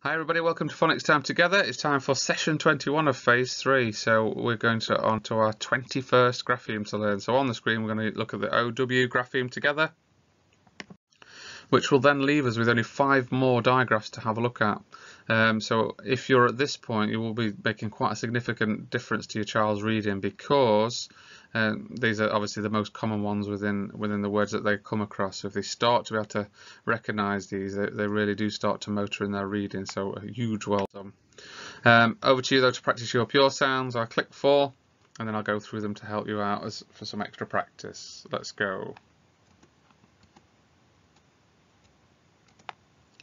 Hi everybody, welcome to Phonics Time Together. It's time for session 21 of phase 3. So we're going on to our 21st grapheme to learn. So on the screen we're going to look at the OW grapheme together, which will then leave us with only 5 more digraphs to have a look at. So if you're at this point, you will be making quite a significant difference to your child's reading, because these are obviously the most common ones within the words that they come across. So if they start to be able to recognise these, they really do start to motor in their reading. So a huge well done. Over to you though to practice your pure sounds. I'll click 4 and then I'll go through them to help you out for some extra practice. Let's go.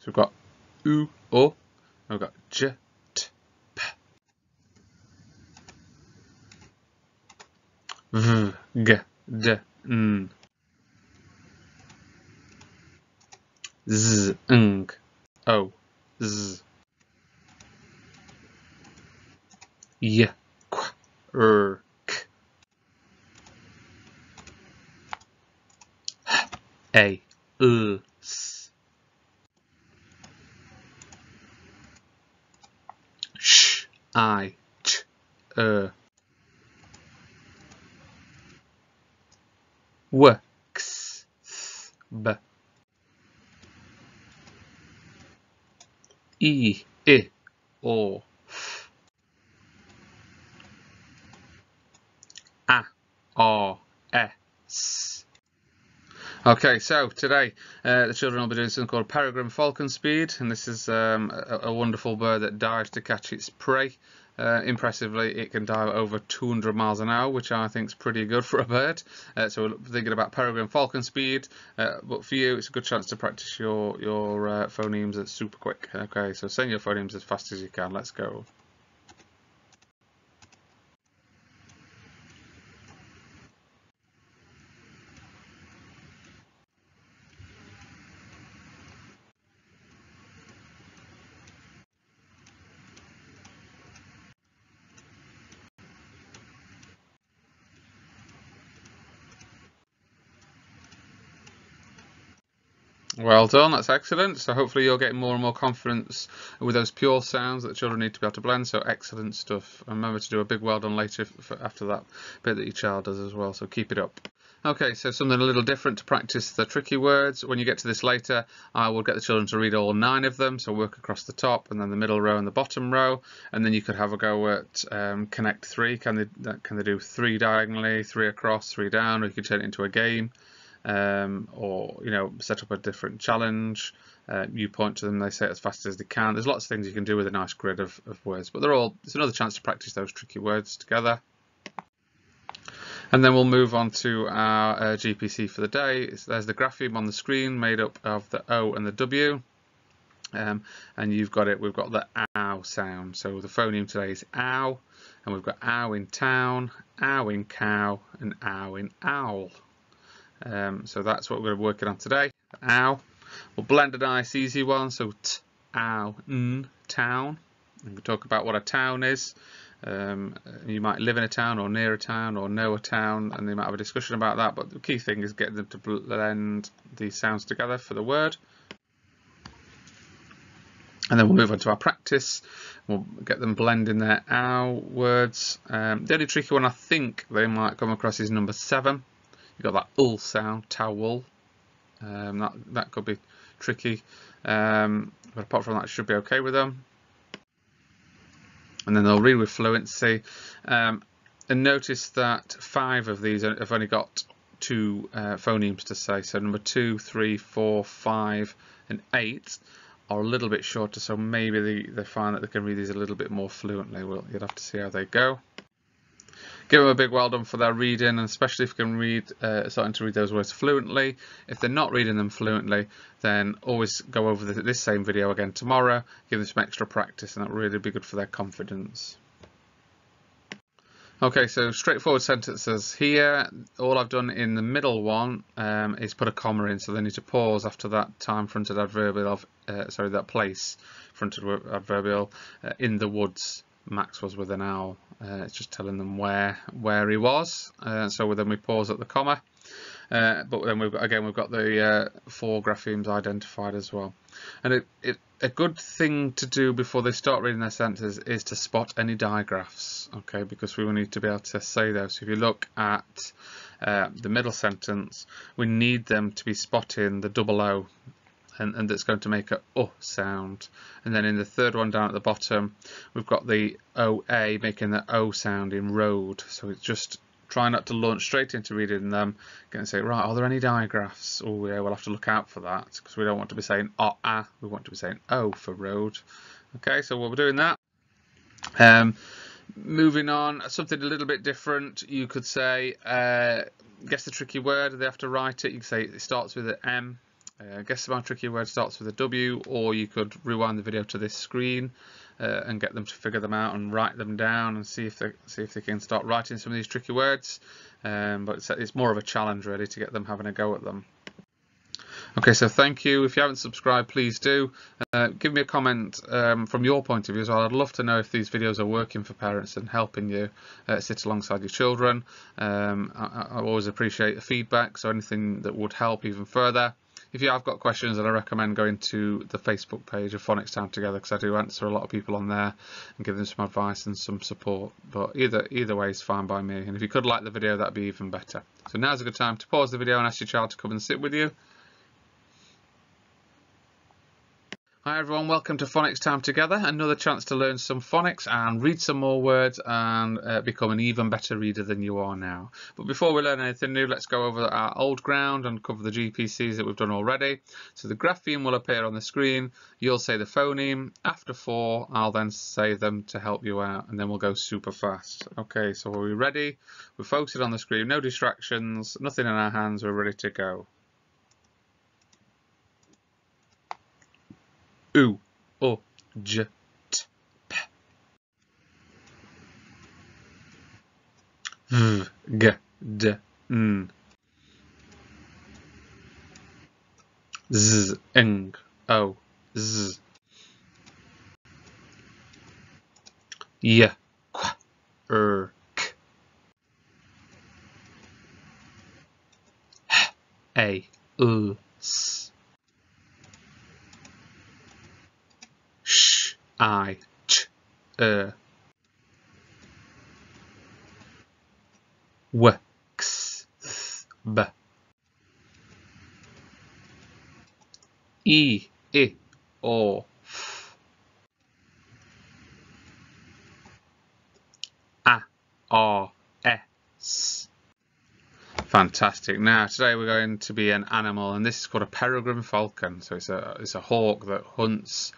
So we've got U, O, and we've got J, T, P, V, G, D, N, Z, Ng, O, Z, Y, Qu, R, K, H, A, L, S, Sh, I, Ch, W, X, Th, B, E, I, O, F, A, R, S. Okay, so today the children will be doing something called peregrine falcon speed, and this is a wonderful bird that dives to catch its prey. Impressively, it can dive over 200 miles an hour, which I think is pretty good for a bird. So we're thinking about peregrine falcon speed, but for you it's a good chance to practice your phonemes at super quick. Okay, so saying your phonemes as fast as you can. Let's go. Well done, that's excellent. So hopefully you're getting more and more confidence with those pure sounds that children need to be able to blend. So excellent stuff. And remember to do a big well done later after that bit that your child does as well. So keep it up. Okay, so something a little different to practice the tricky words. When you get to this later, I will get the children to read all 9 of them. So work across the top and then the middle row and the bottom row. And then you could have a go at connect 3. Can they do 3 diagonally, 3 across, 3 down, or you could turn it into a game. Or set up a different challenge. You point to them, they say it as fast as they can. There's lots of things you can do with a nice grid of words, but it's another chance to practice those tricky words together. And then we'll move on to our GPC for the day. There's the grapheme on the screen made up of the O and the W, and we've got the ow sound. So the phoneme today is ow, and we've got ow in town, ow in cow, and ow in owl. So that's what we're working on today. Ow. We'll blend a nice easy one. So t, ow, n, town. And we'll talk about what a town is. You might live in a town or near a town or know a town, and they might have a discussion about that. But the key thing is getting them to blend these sounds together for the word. And then we'll move on to our practice. We'll get them blending their ow words. The only tricky one I think they might come across is number 7. You've got that ul sound, towel. That could be tricky, but apart from that, it should be okay with them. And then they'll read with fluency. And notice that 5 of these have only got 2 phonemes to say. So number 2, 3, 4, 5, and 8 are a little bit shorter. So maybe they find that they can read these a little bit more fluently. You'll have to see how they go. Give them a big well done for their reading, and especially if you can starting to read those words fluently. If they're not reading them fluently, then always go over this same video again tomorrow. Give them some extra practice, and that will really be good for their confidence. Okay, so straightforward sentences here. All I've done in the middle one is put a comma in, so they need to pause after that time-fronted adverbial of that place-fronted adverbial in the woods. Max was with an owl. It's just telling them where he was. So then we pause at the comma. But then we've got the 4 graphemes identified as well. And a good thing to do before they start reading their sentences is to spot any digraphs, okay, because we will need to be able to say those. So if you look at the middle sentence, we need them to be spotting the double O, and that's going to make a sound. And then in the third one down at the bottom, we've got the OA making the O sound in road. So it's just try not to launch straight into reading them. Get and say, right, are there any digraphs? Oh yeah, we'll have to look out for that, because we don't want to be saying we want to be saying O for road. Okay, so while we're doing that, moving on, something a little bit different. You could say, guess the tricky word. They have to write it. You can say it starts with an M. Guess my tricky word starts with a W, or you could rewind the video to this screen and get them to figure them out and write them down and see if they can start writing some of these tricky words. But it's more of a challenge really to get them having a go at them. Okay, so thank you. If you haven't subscribed, please do. Give me a comment from your point of view as well. I'd love to know if these videos are working for parents and helping you sit alongside your children. I always appreciate the feedback, so anything that would help even further. If you have got questions, then I recommend going to the Facebook page of Phonics Time Together, because I do answer a lot of people on there and give them some advice and some support. But either way is fine by me. And if you could like the video, that'd be even better. So now's a good time to pause the video and ask your child to come and sit with you. Hi everyone, welcome to Phonics Time Together, another chance to learn some phonics and read some more words and become an even better reader than you are now. But before we learn anything new, let's go over our old ground and cover the GPCs that we've done already. So the grapheme will appear on the screen, you'll say the phoneme, after 4 I'll then say them to help you out, and then we'll go super fast. Okay, so are we ready? We're focused on the screen, no distractions, nothing in our hands, we're ready to go. U, O, J, T, P. V, G, D, N. Z, Ng, O, Z. Y, Qu, K. H, A, L, S. I, Ch, W, X, Th, B. I, O, F. A, R, S. Fantastic. Now today we're going to be an animal, and this is called a peregrine falcon. So it's a hawk that hunts,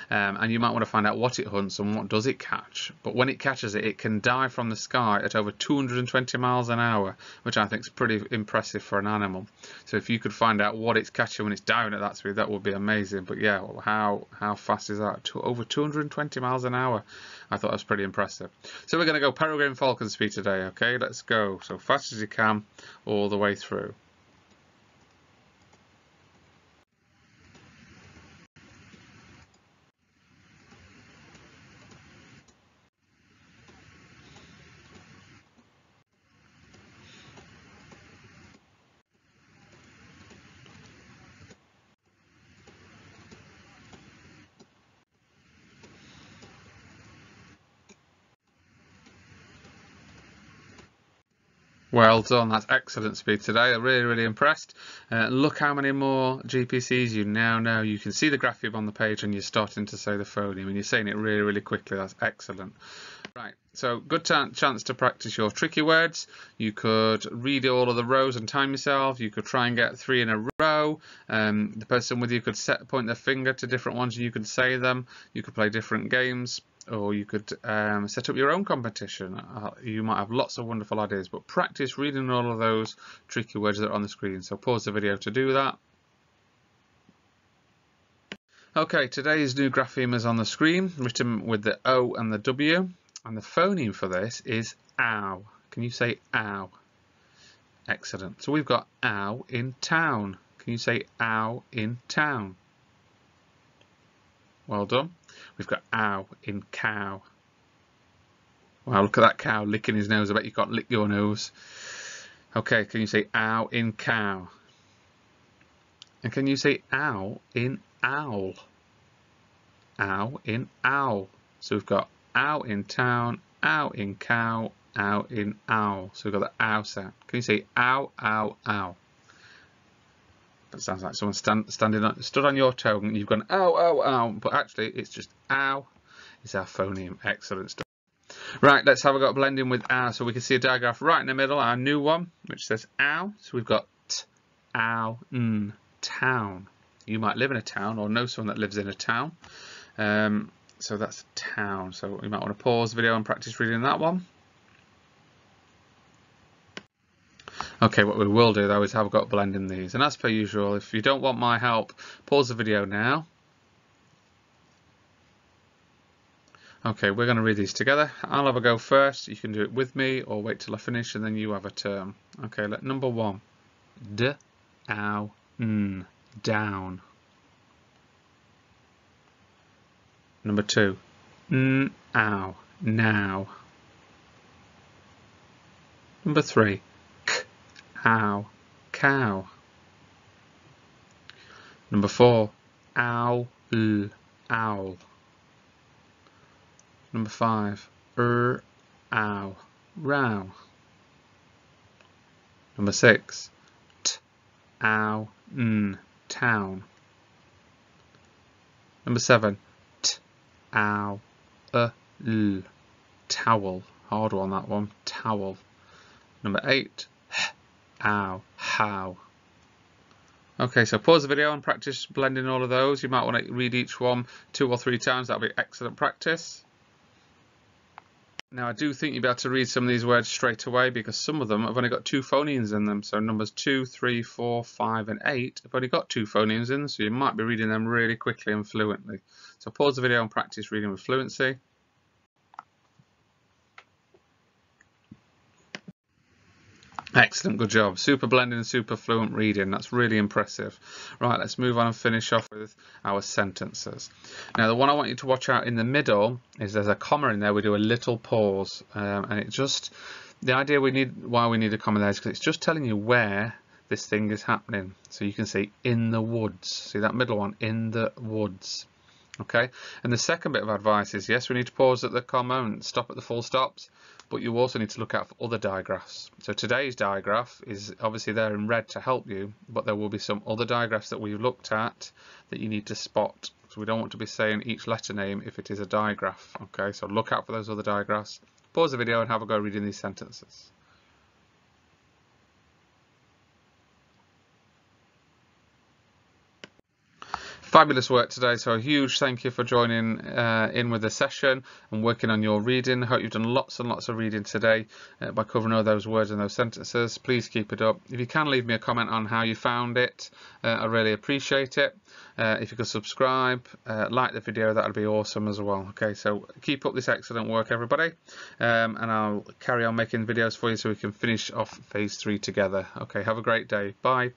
and you might want to find out what it hunts and what does it catch. But when it catches it, it can dive from the sky at over 220 miles an hour, which I think is pretty impressive for an animal. So if you could find out what it's catching when it's diving at that speed, that would be amazing. But yeah, how fast is that? Over 220 miles an hour. I thought that was pretty impressive. So we're going to go peregrine falcon speed today. Okay, let's go so fast as you can all the way through. Well done, that's excellent speed today. I'm really impressed. Look how many more GPCs you now know. You can see the grapheme on the page and you're starting to say the phoneme and you're saying it really quickly. That's excellent. Right, so good chance to practice your tricky words. You could read all of the rows and time yourself. You could try and get 3 in a row. The person with you could point their finger to different ones and you could say them. You could play different games. Or you could set up your own competition. You might have lots of wonderful ideas, but practice reading all of those tricky words that are on the screen. So pause the video to do that. Okay, today's new grapheme is on the screen, written with the O and the W. And the phoneme for this is ow. Can you say ow? Excellent. So we've got ow in town. Can you say ow in town? Well done. We've got ow in cow. Wow, look at that cow licking his nose. I bet you can't lick your nose. Okay, can you say ow in cow? And can you say ow in owl? ow in owl. So we've got ow in town, ow in cow, ow in owl. So we've got the ow sound. Can you say ow, ow, ow? That sounds like someone stood on your toe and you've gone ow, ow, ow. But actually, it's just ow. It's our phoneme. Excellent stuff. Right, let's have a go blending with ow. So we can see a digraph right in the middle, our new one, which says ow. So we've got t, ow, n, town. You might live in a town or know someone that lives in a town. So that's town. So you might want to pause the video and practice reading that one. Okay, what we will do though is have a go at blending these. And as per usual, if you don't want my help, pause the video now. Okay, we're going to read these together. I'll have a go first. You can do it with me or wait till I finish and then you have a term. Okay, number 1. D, ow, n, down. Number 2. N, ow, now. Number 3. K, ow, cow. Number 4. Owl, owl. Number 5. Ow, row. Number 6. T, ow, n, town. Number 7. T, ow, l, towel. Hard one, that one. Towel. Number 8. H, ow, how. Okay, so pause the video and practice blending all of those. You might want to read each one 2 or 3 times. That'll be excellent practice. Now I do think you'll be able to read some of these words straight away because some of them have only got 2 phonemes in them. So numbers 2, 3, 4, 5 and 8 have only got 2 phonemes in them, so you might be reading them really quickly and fluently. So pause the video and practice reading with fluency. Excellent, good job. Super blending, super fluent reading. That's really impressive. Right, let's move on and finish off with our sentences. Now, the one I want you to watch out in the middle is there's a comma in there. We do a little pause, and it just the idea why we need a comma there is because it's just telling you where this thing is happening. So you can say in the woods. See that middle one, in the woods. Okay, and the second bit of advice is yes, we need to pause at the comma and stop at the full stops, but you also need to look out for other digraphs. So today's digraph is obviously there in red to help you, but there will be some other digraphs that we've looked at that you need to spot. So we don't want to be saying each letter name if it is a digraph. Okay, so look out for those other digraphs. Pause the video and have a go reading these sentences. Fabulous work today, so a huge thank you for joining in with the session and working on your reading. I hope you've done lots and lots of reading today by covering all those words and those sentences. Please keep it up. If you can, leave me a comment on how you found it. I really appreciate it. If you could subscribe, like the video, that would be awesome as well. Okay, so keep up this excellent work, everybody, and I'll carry on making videos for you so we can finish off phase 3 together. Okay, have a great day. Bye.